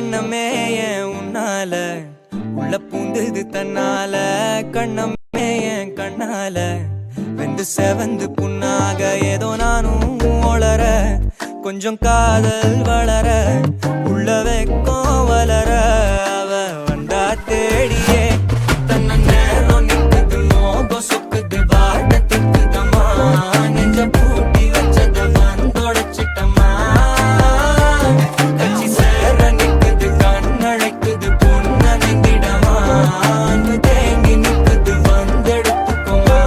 எண்ணமே ஏன் உன்னால உள்ள பூந்தது தன்னால கண்ணமே என் கண்ணால வெந்து செவந்து புண்ணாக ஏதோ நானும் ஒளர கொஞ்சம் காதல் வளர உள்ள வெக்கம் வளர அவ வந்தா தேடியே தன்ன நேரம் நிக்குது மோகம் சொக்குது வாட்ட திக்குதம்மா நெஞ்ச பூட்டி வச்சத வந்தொடச்சிட்டம்மா கட்சி சேர நிக்குது கண்ணழைக்குது பொண்ண நிந்திடமா அன்பு தேங்கி நிக்குது வந்தெடுத்துக்குமா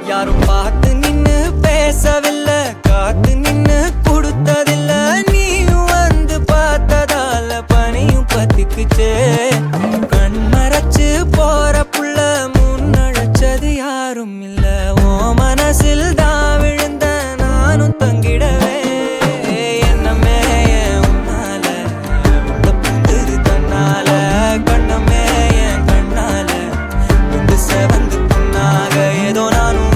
யாரும் பார்த்து நின்னு பேசவில்லை காத்து நின்னு கொடுத்ததில்ல நீயும் வந்து பார்த்ததால பனியும் பத்திக்குச்சே கண் மறைச்சு போற புள்ள முன்னழைச்சது யாரும் இல்ல ஓ மனசில் தான் விழுந்த நானும் தங்கிடவே என்னமே என் உன்னால உள்ள புந்தது தன்னால கண்ணமே என் கண்ணால வந்து செவந்து புண்ணாக ஏதோ நானும்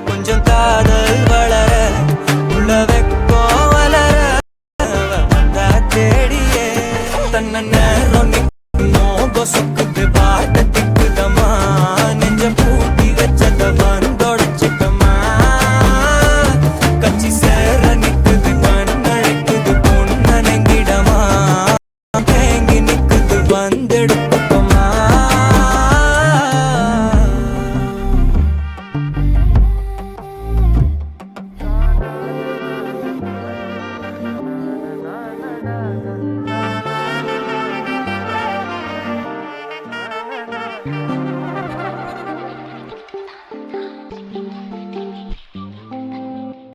கொஞ்சம் காதல் வளர உள்ள வெக்கம் வளர வந்தா தேடியே தன்ன